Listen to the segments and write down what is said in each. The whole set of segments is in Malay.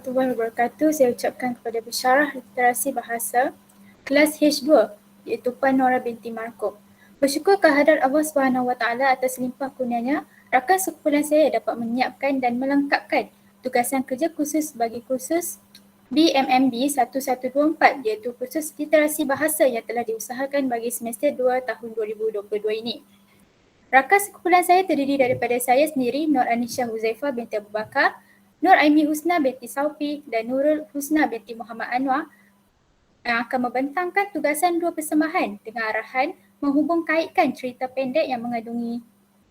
warahmatullahi wabarakatuh. Saya ucapkan kepada pensyarah literasi bahasa kelas H2 iaitu Puan Nora binti Markop. Bersyukur kehadrat Allah SWT atas limpah kurnianya, rakan sekumpulan saya dapat menyiapkan dan melengkapkan tugasan kerja khusus bagi kursus BMMB 1124 iaitu kursus literasi bahasa yang telah diusahakan bagi semester 2 tahun 2022 ini. Rakan sekumpulan saya terdiri daripada saya sendiri, Nur Anisha Huzaifah binti Abu Bakar, Nur Aimi Husna binti Saufi dan Nurul Husna binti Muhammad Anwar yang akan membentangkan tugasan dua persembahan dengan arahan menghubung kaitkan cerita pendek yang mengandungi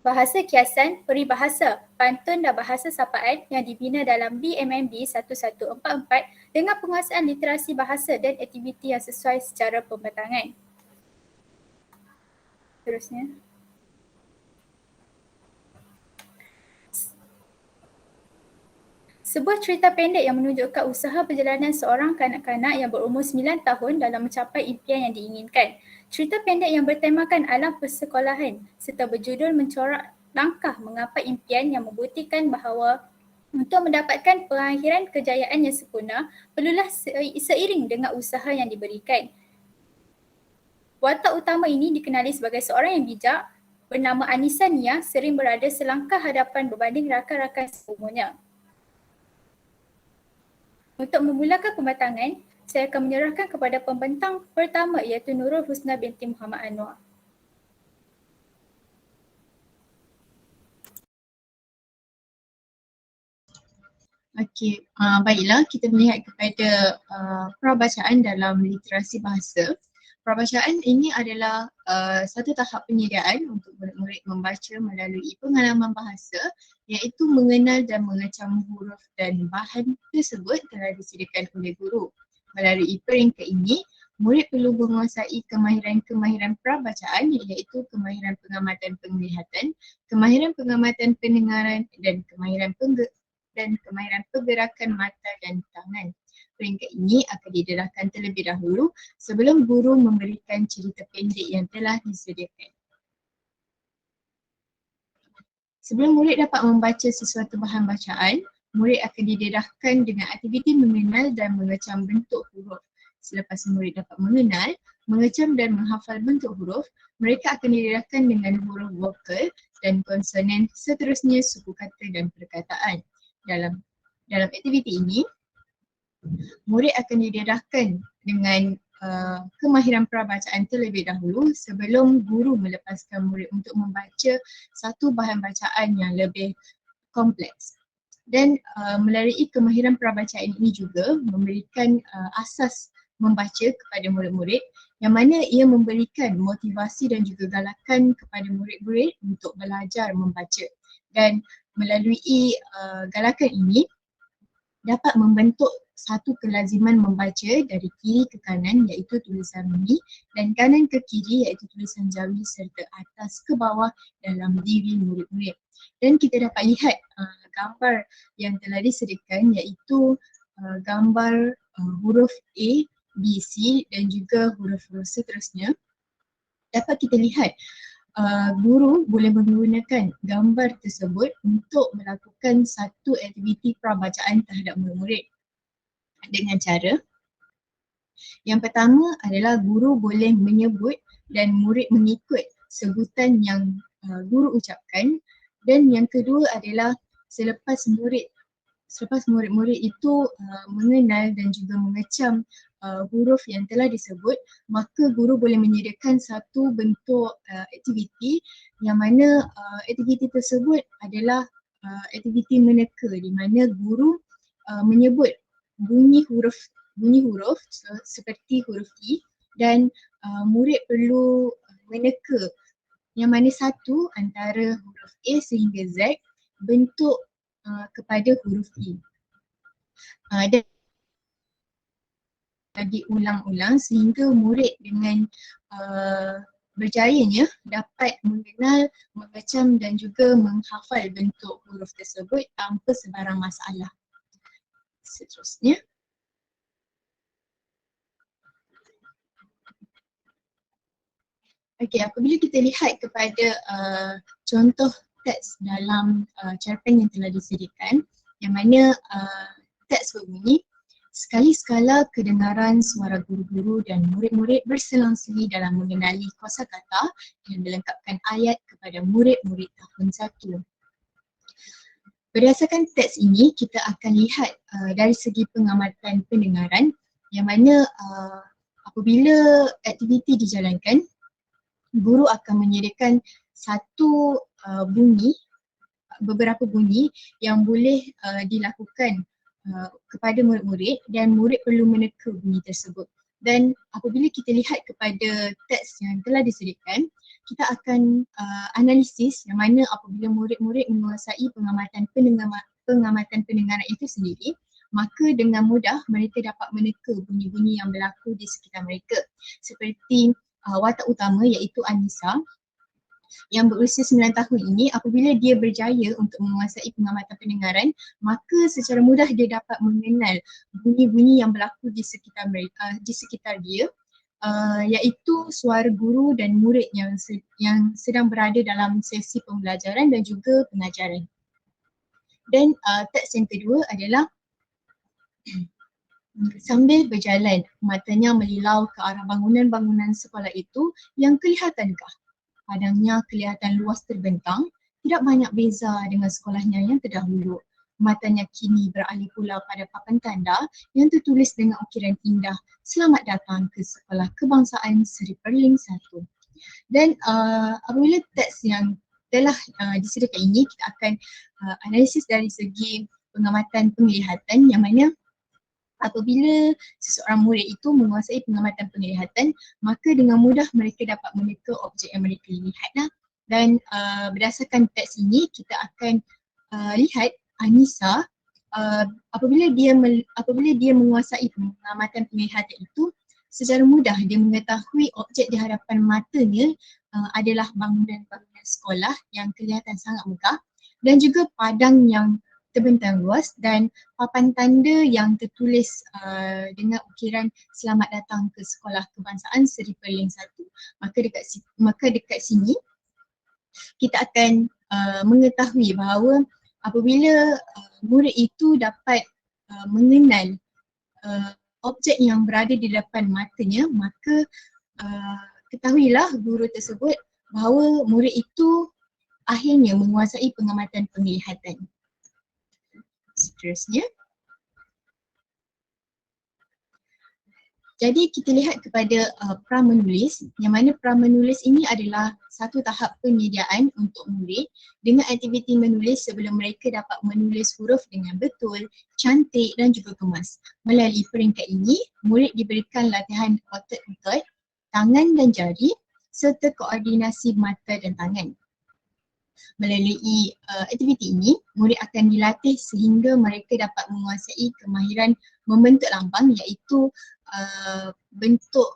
bahasa kiasan, peribahasa, pantun dan bahasa sapaan yang dibina dalam BMMB 1144 dengan penguasaan literasi bahasa dan aktiviti yang sesuai secara pembentangan. Terusnya. Sebuah cerita pendek yang menunjukkan usaha perjalanan seorang kanak-kanak yang berumur 9 tahun dalam mencapai impian yang diinginkan. Cerita pendek yang bertemakan alam persekolahan serta berjudul mencorak langkah menggapai impian yang membuktikan bahawa untuk mendapatkan pengakhiran kejayaan yang sempurna perlulah seiring dengan usaha yang diberikan. Watak utama ini dikenali sebagai seorang yang bijak bernama Anissa Nia sering berada selangkah hadapan berbanding rakan-rakan seumurnya. Untuk memulakan pembentangan, saya akan menyerahkan kepada pembentang pertama iaitu Nurul Husna binti Muhammad Anwar. Okey, baiklah kita melihat kepada prabacaan dalam literasi bahasa. Prabacaan ini adalah satu tahap penyediaan untuk murid-murid membaca melalui pengalaman bahasa iaitu mengenal dan mengecam huruf dan bahan tersebut telah disediakan oleh guru. Melalui peringkat ini, murid perlu menguasai kemahiran-kemahiran prabacaan iaitu kemahiran pengamatan penglihatan, kemahiran pengamatan pendengaran dan kemahiran pergerakan mata dan tangan. Peringkat ini akan didedahkan terlebih dahulu sebelum guru memberikan cerita pendek yang telah disediakan. Sebelum murid dapat membaca sesuatu bahan bacaan, murid akan didedahkan dengan aktiviti mengenal dan mengecam bentuk huruf. Selepas murid dapat mengenal, mengecam dan menghafal bentuk huruf, mereka akan didedahkan dengan huruf vokal dan konsonan, seterusnya suku kata dan perkataan. Dalam aktiviti ini, murid akan didedahkan dengan kemahiran prabacaan terlebih dahulu sebelum guru melepaskan murid untuk membaca satu bahan bacaan yang lebih kompleks. Dan melalui kemahiran prabacaan ini juga memberikan asas membaca kepada murid-murid yang mana ia memberikan motivasi dan juga galakan kepada murid-murid untuk belajar membaca. Dan melalui galakan ini dapat membentuk satu kelaziman membaca dari kiri ke kanan iaitu tulisan mimi dan kanan ke kiri iaitu tulisan jawi serta atas ke bawah dalam diri murid-murid. Dan kita dapat lihat gambar yang telah disediakan iaitu gambar huruf A, B, C dan juga huruf-huruf seterusnya. Dapat kita lihat guru boleh menggunakan gambar tersebut untuk melakukan satu aktiviti prabacaan terhadap murid-murid dengan cara yang pertama adalah guru boleh menyebut dan murid mengikut sebutan yang guru ucapkan, dan yang kedua adalah selepas murid-murid itu mengenal dan juga mengecam huruf yang telah disebut, maka guru boleh menyediakan satu bentuk aktiviti yang mana aktiviti tersebut adalah aktiviti meneka di mana guru menyebut bunyi huruf seperti huruf I dan murid perlu meneka yang mana satu antara huruf A sehingga Z bentuk kepada huruf I. Dan diulang-ulang sehingga murid dengan berjayanya dapat mengenal, mengecam dan juga menghafal bentuk huruf tersebut tanpa sebarang masalah. Seterusnya. Okey, apabila kita lihat kepada contoh teks dalam cerpen yang telah disediakan yang mana teks berbunyi, sekali sekala kedengaran suara guru-guru dan murid-murid berselang-seli dalam mengenali kosakata dan melengkapkan ayat kepada murid-murid tahun 1. Berdasarkan teks ini, kita akan lihat dari segi pengamatan pendengaran yang mana apabila aktiviti dijalankan, guru akan menyediakan satu beberapa bunyi yang boleh dilakukan kepada murid-murid dan murid perlu meneka bunyi tersebut. Dan apabila kita lihat kepada teks yang telah disediakan, kita akan analisis yang mana apabila murid-murid menguasai pengamatan pendengaran itu sendiri, maka dengan mudah mereka dapat meneka bunyi-bunyi yang berlaku di sekitar mereka. Seperti watak utama iaitu Anissa yang berusia 9 tahun ini, apabila dia berjaya untuk menguasai pengamatan pendengaran, maka secara mudah dia dapat mengenal bunyi-bunyi yang berlaku di sekitar mereka, di sekitar dia, iaitu suara guru dan murid yang sedang berada dalam sesi pembelajaran dan juga pengajaran. Dan teks yang kedua adalah sambil berjalan, matanya melilau ke arah bangunan-bangunan sekolah itu yang kelihatan megah. Padangnya kelihatan luas terbentang, tidak banyak beza dengan sekolahnya yang terdahulu. Matanya kini beralih pula pada papan tanda yang tertulis dengan ukiran indah, "Selamat datang ke Sekolah Kebangsaan Seri Perling 1." Dan apabila teks yang telah disediakan ini, kita akan analisis dari segi pengamatan penglihatan yang mana apabila seseorang murid itu menguasai pengamatan penglihatan, maka dengan mudah mereka dapat meneka objek yang mereka lihat. Dan berdasarkan teks ini, kita akan lihat Anissa apabila dia menguasai pengamatan penglihatan itu, secara mudah dia mengetahui objek di hadapan matanya adalah bangunan-bangunan sekolah yang kelihatan sangat megah dan juga padang yang terbentang luas dan papan tanda yang tertulis dengan ukiran "Selamat datang ke Sekolah Kebangsaan Seri Perling 1." Maka dekat sini kita akan mengetahui bahawa apabila murid itu dapat mengenal objek yang berada di depan matanya, maka ketahuilah guru tersebut bahawa murid itu akhirnya menguasai pengamatan penglihatan. Seterusnya, jadi kita lihat kepada pra-menulis, yang mana pra-menulis ini adalah satu tahap penyediaan untuk murid dengan aktiviti menulis sebelum mereka dapat menulis huruf dengan betul, cantik dan juga kemas. Melalui peringkat ini, murid diberikan latihan otot-otot, tangan dan jari serta koordinasi mata dan tangan. Melalui aktiviti ini, murid akan dilatih sehingga mereka dapat menguasai kemahiran membentuk lambang iaitu bentuk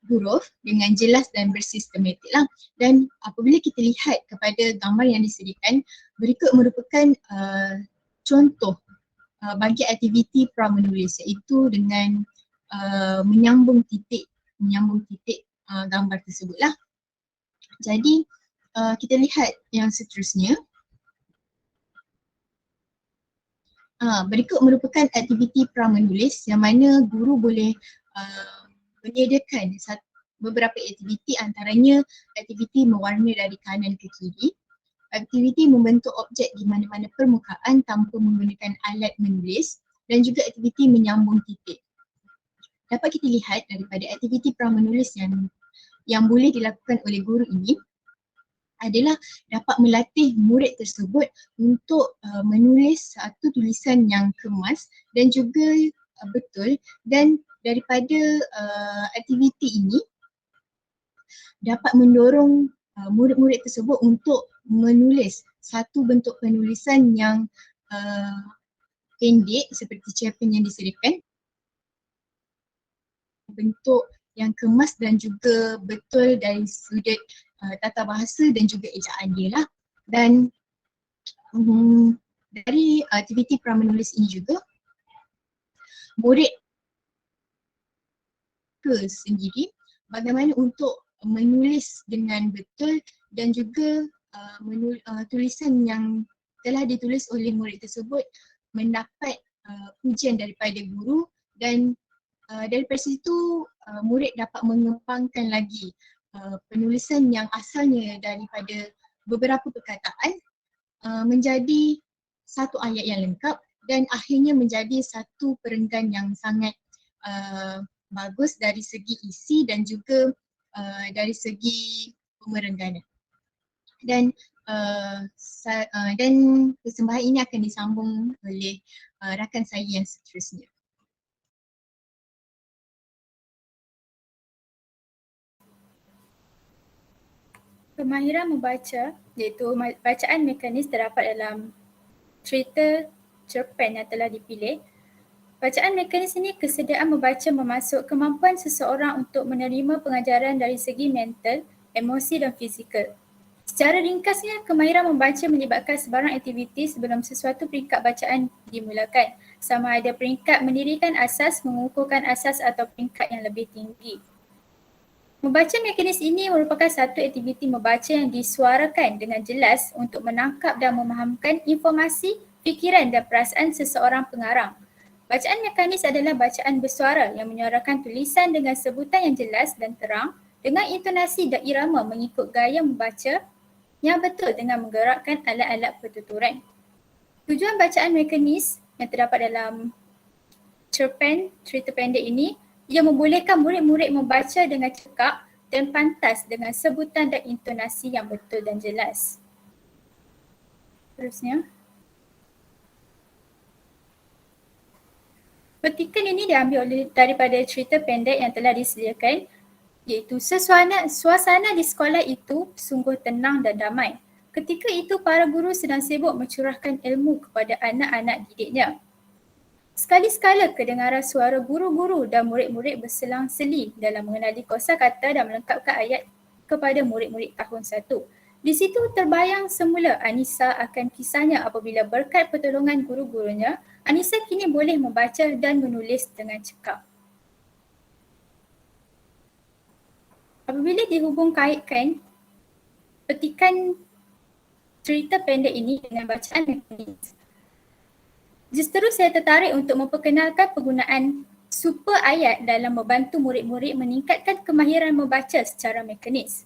huruf dengan jelas dan bersistematik lah. Dan apabila kita lihat kepada gambar yang disediakan, berikut merupakan contoh bagi aktiviti pra-menulis iaitu dengan menyambung titik gambar tersebut lah. Jadi kita lihat yang seterusnya. Berikut merupakan aktiviti pra-menulis yang mana guru boleh menyediakan beberapa aktiviti, antaranya aktiviti mewarna dari kanan ke kiri, aktiviti membentuk objek di mana-mana permukaan tanpa menggunakan alat menulis dan juga aktiviti menyambung titik. Dapat kita lihat daripada aktiviti pra-menulis yang boleh dilakukan oleh guru ini adalah dapat melatih murid tersebut untuk menulis satu tulisan yang kemas dan juga betul, dan daripada aktiviti ini dapat mendorong murid-murid tersebut untuk menulis satu bentuk penulisan yang pendek seperti cerpen yang disediakan, bentuk yang kemas dan juga betul dari sudut tata bahasa dan juga ejaan dia lah. Dan dari aktiviti pra-menulis ini juga, murid sendiri bagaimana untuk menulis dengan betul dan juga tulisan yang telah ditulis oleh murid tersebut mendapat ujian daripada guru dan daripada situ murid dapat mengembangkan lagi penulisan yang asalnya daripada beberapa perkataan menjadi satu ayat yang lengkap dan akhirnya menjadi satu perenggan yang sangat bagus dari segi isi dan juga dari segi pemerengganan. Dan dan persembahan ini akan disambung oleh rakan saya yang seterusnya. Kemahiran membaca iaitu bacaan mekanis terdapat dalam cerita cerpen yang telah dipilih. Bacaan mekanis ini kesediaan membaca memasuk kemampuan seseorang untuk menerima pengajaran dari segi mental, emosi dan fizikal. Secara ringkasnya, kemahiran membaca melibatkan sebarang aktiviti sebelum sesuatu peringkat bacaan dimulakan, sama ada peringkat mendirikan asas, mengukuhkan asas atau peringkat yang lebih tinggi. Membaca mekanis ini merupakan satu aktiviti membaca yang disuarakan dengan jelas untuk menangkap dan memahamkan informasi, fikiran dan perasaan seseorang pengarang. Bacaan mekanis adalah bacaan bersuara yang menyuarakan tulisan dengan sebutan yang jelas dan terang dengan intonasi dan irama mengikut gaya membaca yang betul dengan menggerakkan alat-alat pertuturan. Tujuan bacaan mekanis yang terdapat dalam cerpen cerita pendek ini, ia membolehkan murid-murid membaca dengan cekap dan pantas dengan sebutan dan intonasi yang betul dan jelas. Terusnya, petikan ini diambil daripada cerita pendek yang telah disediakan, iaitu suasana di sekolah itu sungguh tenang dan damai. Ketika itu para guru sedang sibuk mencurahkan ilmu kepada anak-anak didiknya. Sekali-sekala kedengaran suara guru-guru dan murid-murid berselang-seli dalam mengenali kosakata dan melengkapkan ayat kepada murid-murid tahun 1. Di situ terbayang semula Anissa akan kisahnya apabila berkat pertolongan guru-gurunya, Anissa kini boleh membaca dan menulis dengan cekap. Apabila dihubung kaitkan petikan cerita pendek ini dengan bacaan mekanis, justru saya tertarik untuk memperkenalkan penggunaan super ayat dalam membantu murid-murid meningkatkan kemahiran membaca secara mekanis.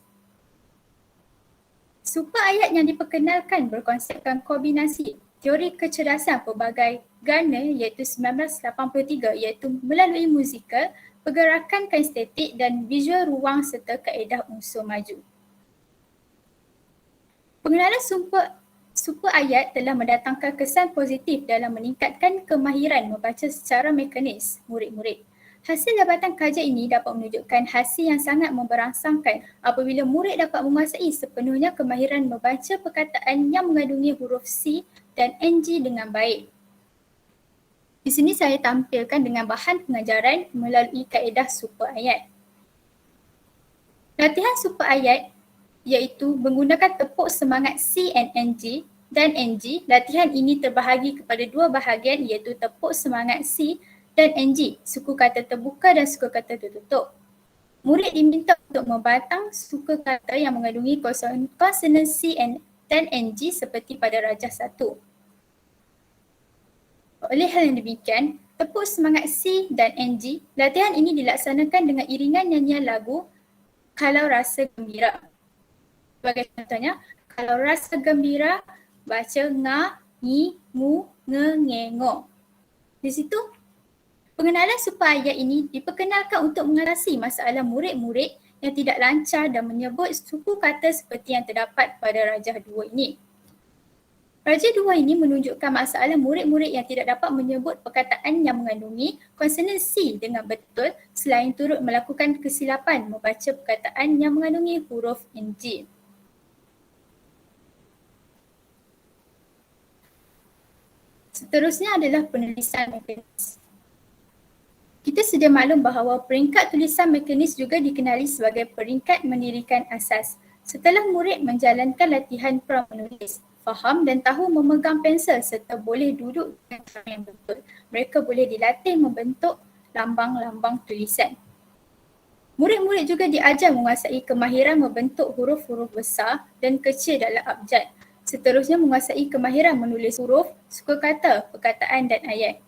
Super ayat yang diperkenalkan berkonsepkan kombinasi teori kecerdasan pelbagai Gardner iaitu 1983 iaitu melalui musikal, pergerakan kinestetik dan visual ruang serta kaedah unsur maju. Pengenalan super ayat telah mendatangkan kesan positif dalam meningkatkan kemahiran membaca secara mekanis murid-murid. Hasil dapatan kajian ini dapat menunjukkan hasil yang sangat memberangsangkan apabila murid dapat menguasai sepenuhnya kemahiran membaca perkataan yang mengandungi huruf C dan NG dengan baik. Di sini saya tampilkan dengan bahan pengajaran melalui kaedah super ayat. Latihan super ayat iaitu menggunakan tepuk semangat C and NG dan NG. Latihan ini terbahagi kepada dua bahagian iaitu tepuk semangat C dan NG, suku kata terbuka dan suku kata tertutup. Murid diminta untuk membatang suku kata yang mengandungi konsonan C dan NG seperti pada rajah 1. Oleh hal yang demikian, tepuk semangat C dan NG, latihan ini dilaksanakan dengan iringan nyanyian lagu Kalau Rasa Gembira. Sebagai contohnya, kalau rasa gembira, baca nga, ngi, ngu, nge, nge, ngo. Di situ, pengenalan super ayat ini diperkenalkan untuk mengatasi masalah murid-murid yang tidak lancar dan menyebut suku kata seperti yang terdapat pada rajah 2 ini. Rajah 2 ini menunjukkan masalah murid-murid yang tidak dapat menyebut perkataan yang mengandungi konsonan C dengan betul selain turut melakukan kesilapan membaca perkataan yang mengandungi huruf NG. Seterusnya adalah penulisan mekanis. Kita sedia maklum bahawa peringkat tulisan mekanis juga dikenali sebagai peringkat mendirikan asas. Setelah murid menjalankan latihan pra-menulis, faham dan tahu memegang pensel serta boleh duduk dengan cara yang betul, mereka boleh dilatih membentuk lambang-lambang tulisan. Murid-murid juga diajar menguasai kemahiran membentuk huruf-huruf besar dan kecil dalam abjad. Seterusnya menguasai kemahiran menulis huruf, suku kata, perkataan dan ayat.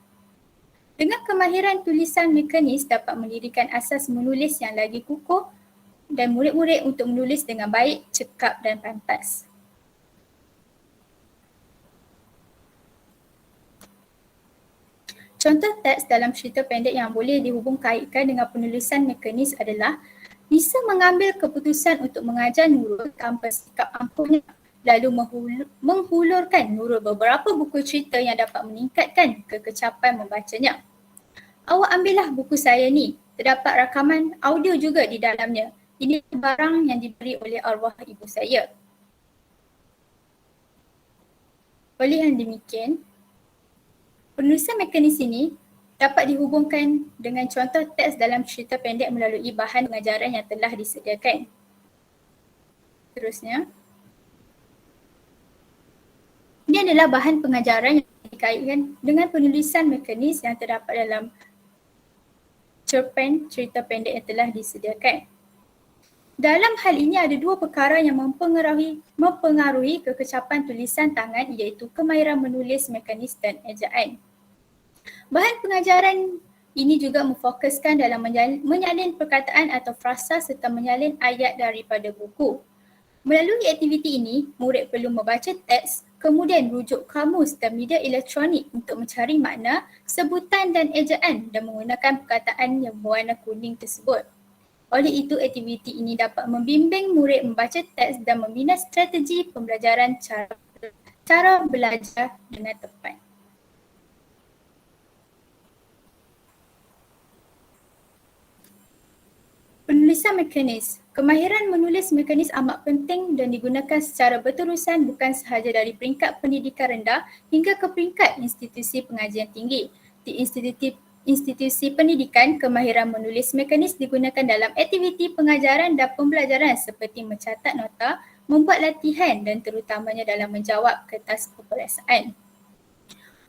Dengan kemahiran tulisan mekanis dapat mendirikan asas menulis yang lagi kukuh dan murid-murid untuk menulis dengan baik, cekap dan pantas. Contoh teks dalam cerita pendek yang boleh dihubung kaitkan dengan penulisan mekanis adalah Nisa mengambil keputusan untuk mengajar Nurul tanpa sikap ampuhnya, lalu menghulurkan Nurul beberapa buku cerita yang dapat meningkatkan kekecapan membacanya. Awak ambillah buku saya ni, terdapat rakaman audio juga di dalamnya. Ini barang yang diberi oleh arwah ibu saya. Oleh yang demikian, penulisan mekanis ini dapat dihubungkan dengan contoh teks dalam cerita pendek melalui bahan pengajaran yang telah disediakan. Seterusnya, ini adalah bahan pengajaran yang dikaitkan dengan penulisan mekanis yang terdapat dalam cerpen cerita pendek yang telah disediakan. Dalam hal ini ada dua perkara yang mempengaruhi kekecapan tulisan tangan, iaitu kemahiran menulis mekanis dan ejaan. Bahan pengajaran ini juga memfokuskan dalam menyalin perkataan atau frasa serta menyalin ayat daripada buku. Melalui aktiviti ini, murid perlu membaca teks, kemudian rujuk kamus dan media elektronik untuk mencari makna, sebutan dan ejaan dan menggunakan perkataan yang berwarna kuning tersebut. Oleh itu, aktiviti ini dapat membimbing murid membaca teks dan membina strategi pembelajaran cara belajar dengan tepat. Penulisan mekanis. Kemahiran menulis mekanis amat penting dan digunakan secara berterusan bukan sahaja dari peringkat pendidikan rendah hingga ke peringkat institusi pengajian tinggi. Di institusi pendidikan, kemahiran menulis mekanis digunakan dalam aktiviti pengajaran dan pembelajaran seperti mencatat nota, membuat latihan dan terutamanya dalam menjawab kertas peperiksaan.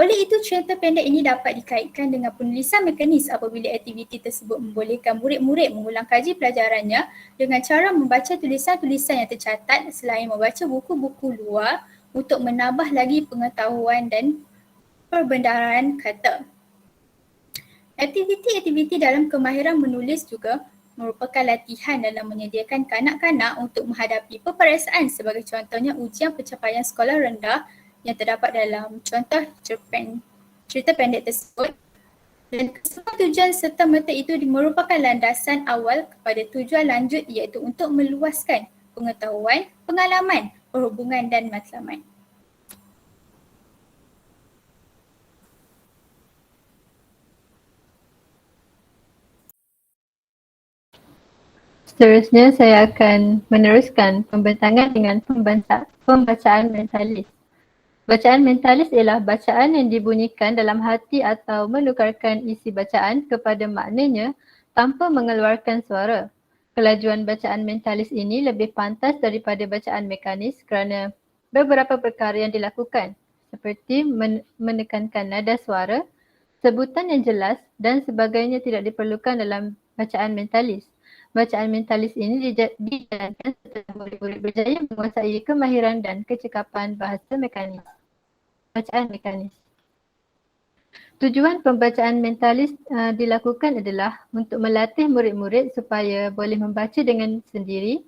Oleh itu, cerita pendek ini dapat dikaitkan dengan penulisan mekanis apabila aktiviti tersebut membolehkan murid-murid mengulang kaji pelajarannya dengan cara membaca tulisan-tulisan yang tercatat selain membaca buku-buku luar untuk menambah lagi pengetahuan dan perbendaharaan kata. Aktiviti-aktiviti dalam kemahiran menulis juga merupakan latihan dalam menyediakan kanak-kanak untuk menghadapi peperiksaan, sebagai contohnya ujian pencapaian sekolah rendah yang terdapat dalam contoh cerita pendek tersebut. Dan kesemua tujuan serta merta itu merupakan landasan awal kepada tujuan lanjut, iaitu untuk meluaskan pengetahuan, pengalaman, perhubungan dan matlamat. Seterusnya saya akan meneruskan pembentangan dengan pembacaan mentalis. Bacaan mentalis ialah bacaan yang dibunyikan dalam hati atau menukarkan isi bacaan kepada maknanya tanpa mengeluarkan suara. Kelajuan bacaan mentalis ini lebih pantas daripada bacaan mekanis kerana beberapa perkara yang dilakukan, seperti menekankan nada suara, sebutan yang jelas dan sebagainya tidak diperlukan dalam bacaan mentalis. Bacaan mentalis ini dijalankan setelah murid-murid berjaya menguasai kemahiran dan kecekapan bahasa mekanis. Bacaan mekanis. Tujuan pembacaan mentalis dilakukan adalah untuk melatih murid-murid supaya boleh membaca dengan sendiri,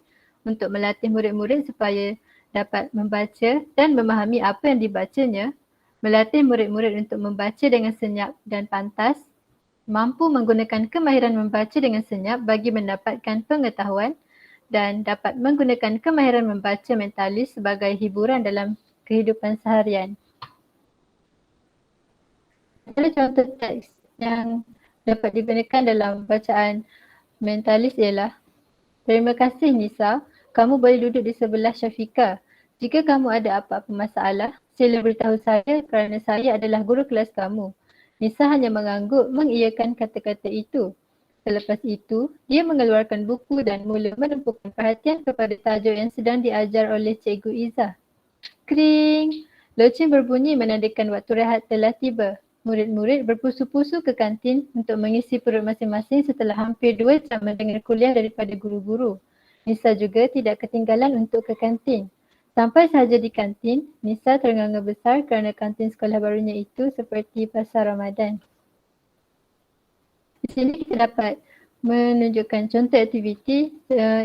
untuk melatih murid-murid supaya dapat membaca dan memahami apa yang dibacanya, melatih murid-murid untuk membaca dengan senyap dan pantas, mampu menggunakan kemahiran membaca dengan senyap bagi mendapatkan pengetahuan dan dapat menggunakan kemahiran membaca mentalis sebagai hiburan dalam kehidupan seharian. Antara contoh teks yang dapat digunakan dalam bacaan mentalis ialah, terima kasih Nisa, kamu boleh duduk di sebelah Syafiqah. Jika kamu ada apa-apa masalah, sila beritahu saya kerana saya adalah guru kelas kamu. Nisa hanya mengangguk mengiyakan kata-kata itu. Selepas itu, dia mengeluarkan buku dan mula menumpukan perhatian kepada tajuk yang sedang diajar oleh Cikgu Izzah. Kring! Loceng berbunyi menandakan waktu rehat telah tiba. Murid-murid berpusu-pusu ke kantin untuk mengisi perut masing-masing setelah hampir 2 jam mendengar kuliah daripada guru-guru. Nisa juga tidak ketinggalan untuk ke kantin. Sampai sahaja di kantin, Nisa ternganga besar kerana kantin sekolah barunya itu seperti pasar Ramadan. Di sini kita dapat menunjukkan contoh aktiviti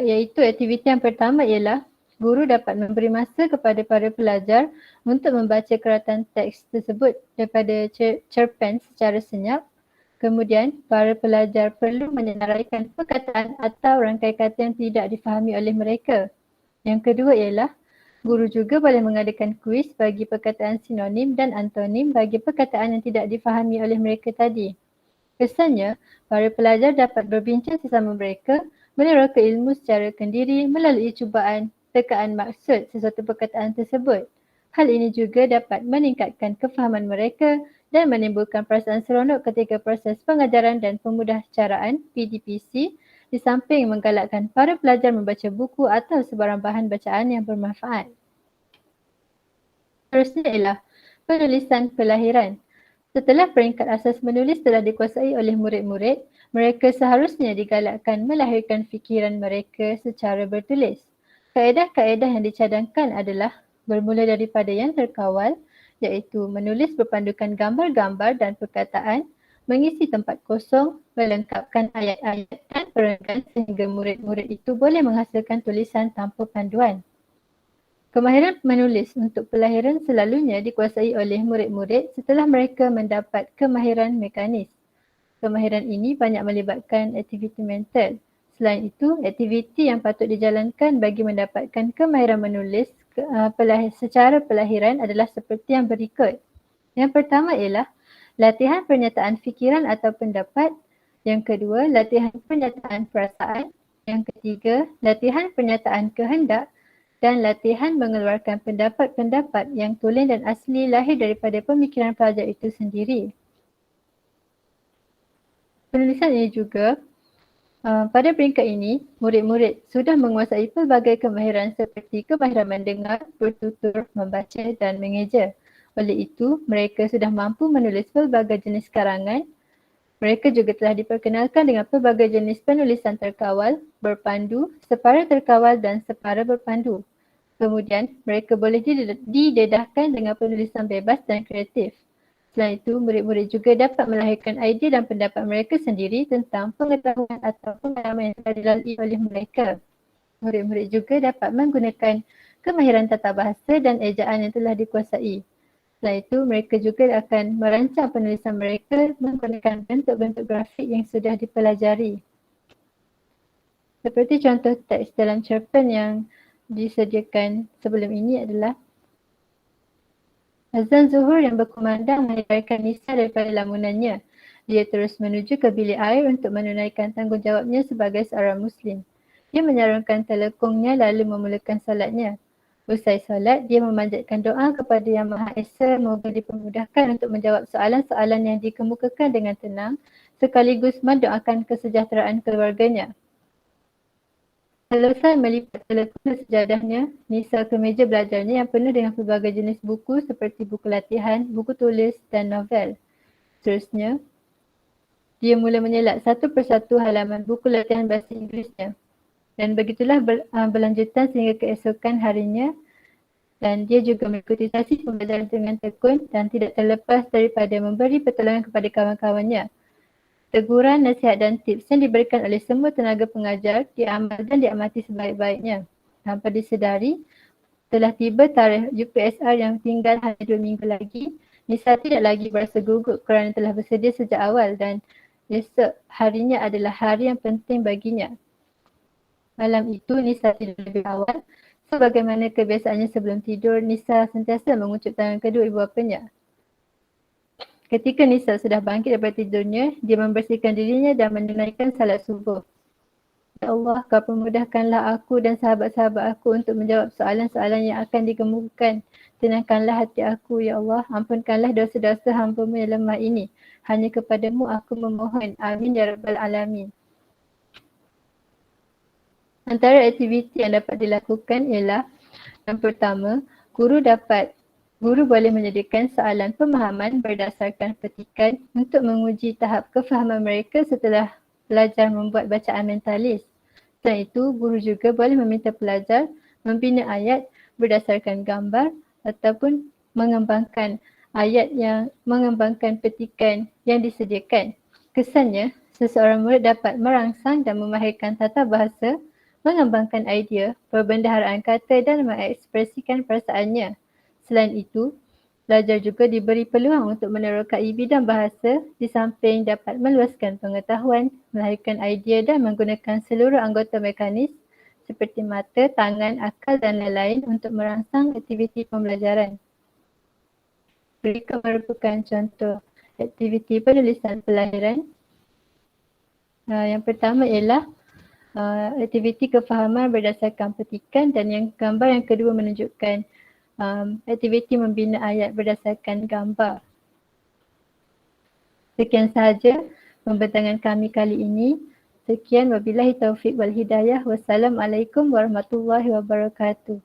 iaitu aktiviti yang pertama ialah guru dapat memberi masa kepada para pelajar untuk membaca keratan teks tersebut daripada cerpen secara senyap. Kemudian, para pelajar perlu menyenaraikan perkataan atau rangkai kata yang tidak difahami oleh mereka. Yang kedua ialah guru juga boleh mengadakan kuis bagi perkataan sinonim dan antonim bagi perkataan yang tidak difahami oleh mereka tadi. Kesannya, para pelajar dapat berbincang sesama mereka, meneroka ilmu secara kendiri melalui cubaan tekaan maksud sesuatu perkataan tersebut. Hal ini juga dapat meningkatkan kefahaman mereka dan menimbulkan perasaan seronok ketika proses pengajaran dan pemudahcaraan PDPC di samping menggalakkan para pelajar membaca buku atau sebarang bahan bacaan yang bermanfaat. Seterusnya ialah penulisan kelahiran. Setelah peringkat asas menulis telah dikuasai oleh murid-murid, mereka seharusnya digalakkan melahirkan fikiran mereka secara bertulis. Kaedah-kaedah yang dicadangkan adalah bermula daripada yang terkawal, iaitu menulis berpandukan gambar-gambar dan perkataan, mengisi tempat kosong, melengkapkan ayat-ayat dan perenggan sehingga murid-murid itu boleh menghasilkan tulisan tanpa panduan. Kemahiran menulis untuk pelahiran selalunya dikuasai oleh murid-murid setelah mereka mendapat kemahiran mekanis. Kemahiran ini banyak melibatkan aktiviti mental. Selain itu, aktiviti yang patut dijalankan bagi mendapatkan kemahiran menulis secara pelahiran adalah seperti yang berikut. Yang pertama ialah latihan pernyataan fikiran atau pendapat. Yang kedua, latihan pernyataan perasaan. Yang ketiga, latihan pernyataan kehendak. Dan latihan mengeluarkan pendapat-pendapat yang tulen dan asli lahir daripada pemikiran pelajar itu sendiri. Penulisan ini juga, pada peringkat ini, murid-murid sudah menguasai pelbagai kemahiran seperti kemahiran mendengar, bertutur, membaca dan mengeja. Oleh itu, mereka sudah mampu menulis pelbagai jenis karangan. Mereka juga telah diperkenalkan dengan pelbagai jenis penulisan terkawal, berpandu, separa terkawal dan separa berpandu. Kemudian, mereka boleh didedahkan dengan penulisan bebas dan kreatif. Selain itu, murid-murid juga dapat melahirkan idea dan pendapat mereka sendiri tentang pengetahuan atau pengalaman yang telah dilalui oleh mereka. Murid-murid juga dapat menggunakan kemahiran tata bahasa dan ejaan yang telah dikuasai. Selain itu, mereka juga akan merancang penulisan mereka menggunakan bentuk-bentuk grafik yang sudah dipelajari. Seperti contoh teks dalam cerpen yang disediakan sebelum ini adalah azan zuhur yang berkumandang menghindarkan Nisa daripada lamunannya. Dia terus menuju ke bilik air untuk menunaikan tanggungjawabnya sebagai seorang Muslim. Dia menyarungkan telekungnya lalu memulakan solatnya. Usai solat, dia memanjatkan doa kepada Yang Maha Esa semoga dipermudahkan untuk menjawab soalan-soalan yang dikemukakan dengan tenang sekaligus mendoakan kesejahteraan keluarganya. Selesai melipat telekung sejadahnya, Nisa ke meja belajarnya yang penuh dengan pelbagai jenis buku seperti buku latihan, buku tulis dan novel. Seterusnya, dia mula menyelat satu persatu halaman buku latihan bahasa Inggerisnya. Dan begitulah berlanjutan sehingga keesokan harinya, dan dia juga mengikuti sesi pembelajaran dengan tekun dan tidak terlepas daripada memberi pertolongan kepada kawan-kawannya. Teguran, nasihat dan tips yang diberikan oleh semua tenaga pengajar diamal dan diamati sebaik-baiknya. Tanpa disedari, telah tiba tarikh UPSR yang tinggal hanya 2 minggu lagi. Nisa tidak lagi berasa gugup kerana telah bersedia sejak awal dan esok harinya adalah hari yang penting baginya. Malam itu Nisa tidur lebih awal. Sebagaimana kebiasaannya sebelum tidur, Nisa sentiasa mengucuk tangan kedua ibu bapanya. Ketika Nisa sudah bangkit daripada tidurnya, dia membersihkan dirinya dan menunaikan salat subuh. Ya Allah, Kau permudahkanlah aku dan sahabat-sahabat aku untuk menjawab soalan-soalan yang akan dikemukakan. Tenangkanlah hati aku, Ya Allah. Ampunkanlah dosa-dosa hamba-Mu yang lemah ini. Hanya kepadamu aku memohon. Amin ya Rabbal Alamin. Antara aktiviti yang dapat dilakukan ialah yang pertama, Guru boleh menyediakan soalan pemahaman berdasarkan petikan untuk menguji tahap kefahaman mereka setelah pelajar membuat bacaan mentalis. Selain itu, guru juga boleh meminta pelajar membina ayat berdasarkan gambar ataupun mengembangkan petikan yang disediakan. Kesannya, Seseorang murid dapat merangsang dan memahirkan tata bahasa, mengembangkan idea, perbendaharaan kata dan mengekspresikan perasaannya. Selain itu, pelajar juga diberi peluang untuk menerokai bidang bahasa di samping dapat meluaskan pengetahuan, melahirkan idea dan menggunakan seluruh anggota mekanis seperti mata, tangan, akal dan lain-lain untuk merangsang aktiviti pembelajaran. Berikut merupakan contoh aktiviti penulisan pelajaran. Yang pertama ialah aktiviti kefahaman berdasarkan petikan dan yang gambar yang kedua menunjukkan aktiviti membina ayat berdasarkan gambar. Sekian sahaja pembentangan kami kali ini. Sekian wabillahi taufiq wal hidayah. Wassalamualaikum warahmatullahi wabarakatuh.